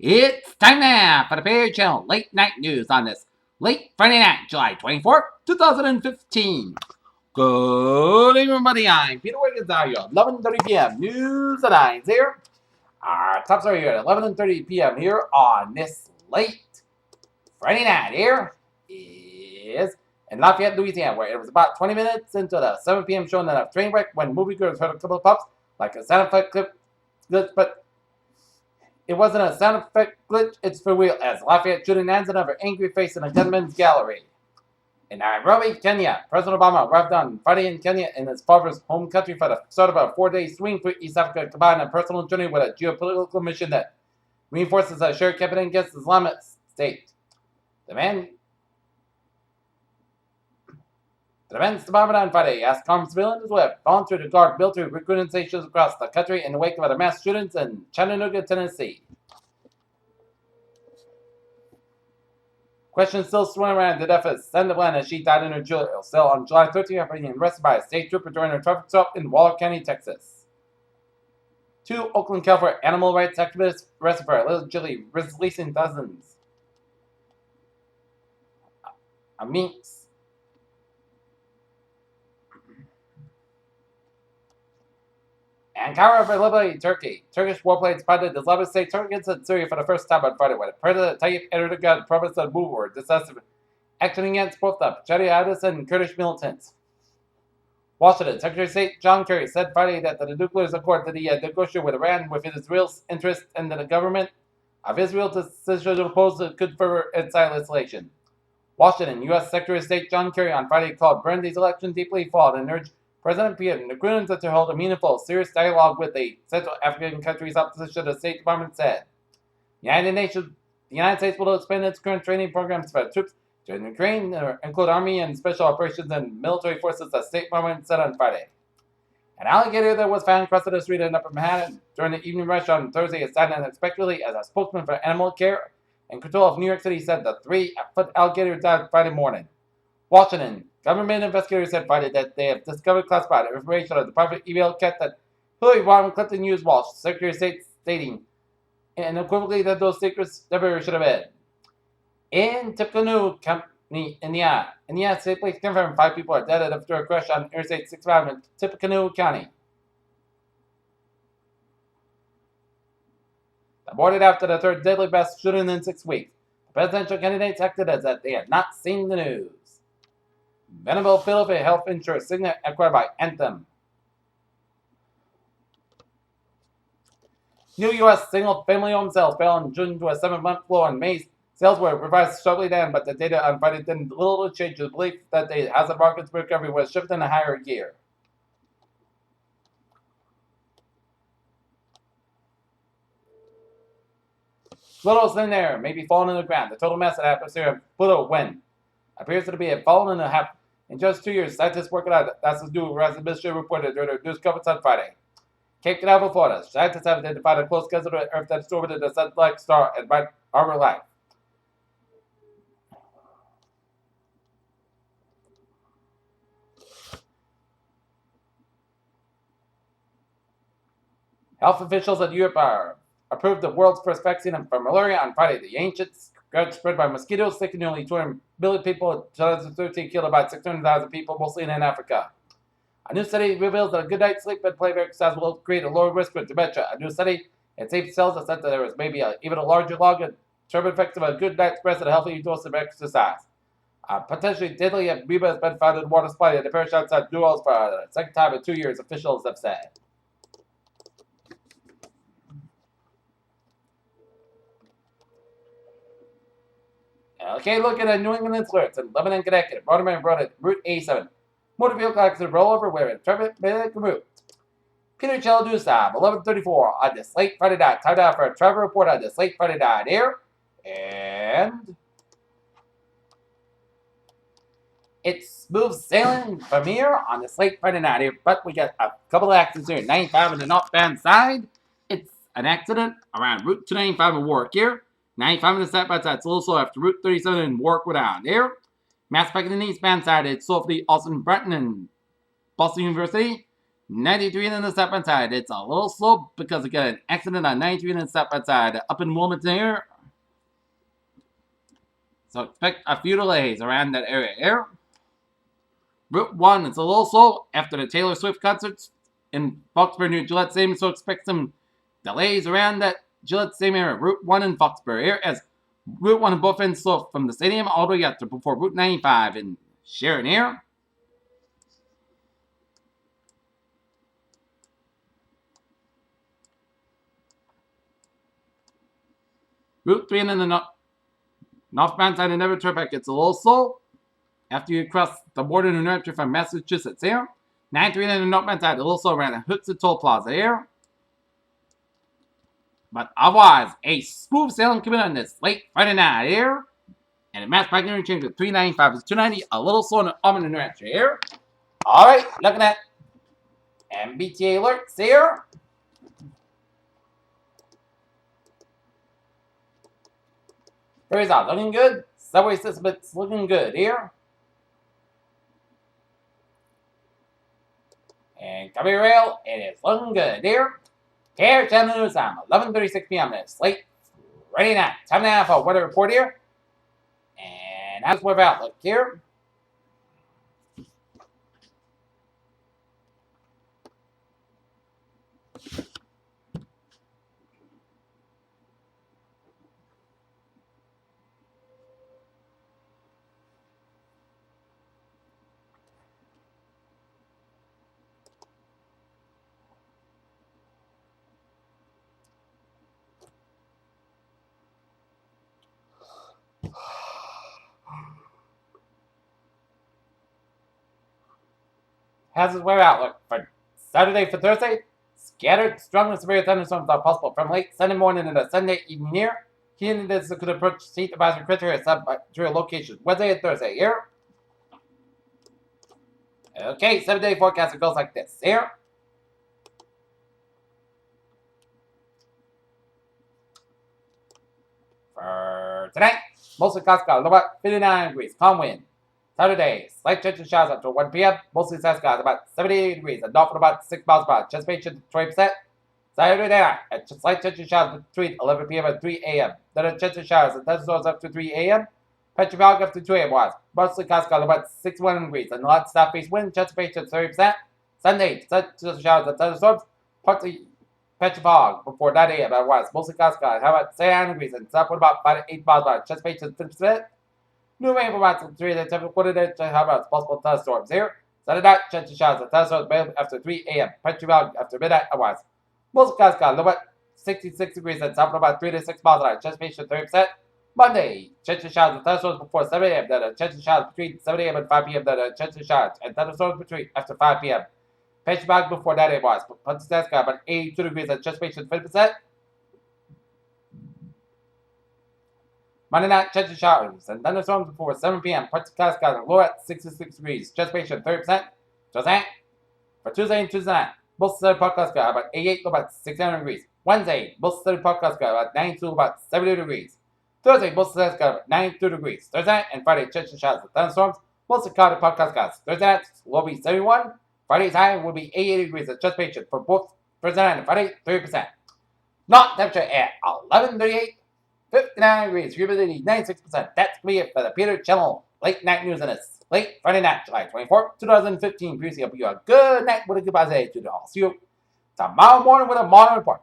It's time now for the Fair Channel Late Night News on this late Friday night, July 24th, 2015. Good evening, everybody. I'm Peter Wiggins. Now you 11:30 p.m. News at 9 here. Our top story here at 11:30 p.m. here on this late Friday night here is in Lafayette, Louisiana, where it was about 20 minutes into the 7 p.m. show and then a train wreck when moviegoers heard a couple of pops like a sound effect clip, but it wasn't a sound effect glitch, it's for real, as Lafayette shooting ends another angry face in a gunman's gallery. In Nairobi, Kenya, President Obama arrived on Friday in Kenya in his father's home country for the start of a 4-day swing for East Africa combined a personal journey with a geopolitical mission that reinforces a shared campaign against Islamic State. The man the bomber on Friday asked Congress civilians who have volunteered to guard military recruiting stations across the country in the wake of the mass shootings in Chattanooga, Tennessee. Questions still swirling around the death of Sanderbland as she died in her jail cell on July 13th after being arrested by a state trooper during a traffic stop in Waller County, Texas. 2 Oakland, California animal rights activists arrested for allegedly releasing dozens of minks. Ankara for Libya, Turkey. Turkish warplanes spotted Islamic State targets in Syria for the first time on Friday when President Tayyip Erdogan promised to move or decisive action against both the jihadists and Kurdish militants. Washington Secretary of State John Kerry said Friday that the nuclear accord that he had negotiated with Iran within Israel's interest and the government of Israel's decision to oppose it could further its isolation. Washington U.S. Secretary of State John Kerry on Friday called Burundi's election deeply flawed and urged President Pierre Nkurunziza to hold a meaningful, serious dialogue with the Central African country's opposition, the State Department said. The United States will expand its current training programs for troops to Ukraine, include Army and Special Operations and Military Forces, the State Department said on Friday. An alligator that was found across the street in Upper Manhattan during the evening rush on Thursday is cited unexpectedly as a spokesman for animal care and control of New York City said the 3-foot alligator died Friday morning. Washington. Government investigators said Friday that they have discovered classified information on the private email account that Hillary Clinton used while Secretary of State stating unequivocally that those secrets never should have been. In Tippecanoe County, Indiana, State Police confirmed 5 people are dead after a crash on Interstate 65 in Tippecanoe County. Aborted after the 3rd deadly mass shooting in 6 weeks. The presidential candidates acted as if they had not seen the news. Venable Philadelphia Health Insurance Signet acquired by Anthem. New U.S. single-family home sales fell in June to a 7-month low in May. Sales were revised sharply down, but the data on Friday didn't little change the belief that the housing market's recovery was shifting a higher gear. Pluto's in there, maybe falling in the ground. The total mass of the atmosphere of Pluto, when appears to be a fallen in a half. In just 2 years, scientists working out that's the new Horizon Mission reported during their news conference on Friday. Cape Canaveral, Florida. Scientists have identified a close cousin to Earth that's orbited a sun-like star and might harbor life. Health officials in Europe approved the world's first vaccine for malaria on Friday. The ancient scourge spread by mosquitoes, sicking nearly 200 million people in 2013, killed about 600,000 people, mostly in Africa. A new study reveals that a good night's sleep and play of exercise will create a lower risk for dementia. A new study at Safe Cells has said that there is maybe even a larger long-term effect of a good night's rest and a healthy dose of exercise. Potentially deadly amoeba has been found in water supply in the parish outside New Orleans for the second time in 2 years, officials have said. Okay, looking at New England alerts in Lebanon, Connecticut. Motorman brought it Route 87. Motor vehicle accident rollover where traffic route. Peter News time, 11:34 on this late Friday night. Time now for a travel report on this late Friday night here. And it's smooth sailing from here on this late Friday night here. But we got a couple of accidents here. 95 on the northbound side. It's an accident around Route 295 in Warwick here. 95 on the southbound side. It's a little slow after Route 37 in Warwick were down there. Mass spike on the eastbound side. It's slow for the Austin Brenton and Boston University. 93 in the southbound side. It's a little slow because we got an accident on 93 in the southbound side up in Wilmington here. So expect a few delays around that area here. Route 1, it's a little slow after the Taylor Swift concerts in Foxborough near Gillette Stadium, so expect some delays around that Gillette Stadium area. Route 1 in Foxborough here, as Route 1 in both ends slow from the stadium all the way up to before Route 95 in Sharon here. Route 3 in the northbound side of Never Turnpike, it's a little slow after you cross the border in New Hampshire from Massachusetts here. 93 in the northbound side, a little slow around the Hudson Toll Plaza here. But otherwise, a smooth sailing coming on this late Friday night here. And a mass parking interchange with 395 is 290, a little slow in Almond in New Hampshire here. Alright, looking at MBTA alerts here. Ferries are looking good. Subway system is looking good here. And Cubby Rail, it is looking good here. Here, Channel News time, 11:36 p.m. It's late Friday night. Time now for a weather report here. And how's weather outlook here? How's the weather outlook for Saturday for Thursday? Scattered, strong and severe thunderstorms are possible from late Sunday morning into Sunday evening here. Candidates could approach heat advisory criteria set by locations Wednesday and Thursday here. Okay, 7-day forecast goes like this here. For tonight, mostly Cascade, about 59 degrees, calm wind. Saturday, slight chance of showers up to 1 p.m. Mostly Cascade, about 78 degrees, and north at about 6 miles per hour. Anticipation 20%. Saturday night, a slight chance of showers between 11 p.m. and 3 a.m. Then a chance of showers and thunderstorms up to 3 a.m. Petrovalk up to 2 a.m. was. Mostly Cascade, about 61 degrees, and lots of southeast wind. Anticipation 30%. Sunday, chance of showers and thunderstorms. Partly Petrovalk before 9 a.m. at was. Mostly Cascade, how about 79 degrees, and south about 5 to 8 miles per hour. Anticipation 50%. New rain from about 3 to 7 quarter day to have about possible thunderstorms here. Saturday night, chance of showers and thunderstorms after 3 a.m. Petrovalk after midnight otherwise. Most Cascade, low about 66 degrees and south about 3 to 6 miles an hour. Anticipation 30%. Monday, chance of showers and thunderstorms before 7 a.m. Then a chance of showers between 7 a.m. and 5 p.m. Then a chance of showers and thunderstorms between after 5 p.m. Petrovalk before 9 a.m. was. Punta Cascade about 82 degrees and anticipation 50%. Monday night, chance of showers and thunderstorms before 7 p.m. Parts of Cascade low at 66 degrees. Anticipation 30%. Tuesday, for Tuesday and Tuesday night, both southern part Cascade about 88 to about 69 degrees. Wednesday, both southern part Cascade about 92 to about 70 degrees. Thursday, both southern Cascade about 92 degrees. Thursday night and Friday, chance of showers and thunderstorms. Both southern part Cascade. Thursday night will be 71. Friday's high will be 88 degrees. Anticipation for both Thursday night and Friday, 30%. Not temperature at 11:38. 59 degrees, humidity 96%. That's going to be it for the Peter Channel Late Night News and it's late Friday night, July 24th, 2015. Previously, hope you have a good night with a goodbye today to all. See you tomorrow morning with a morning report.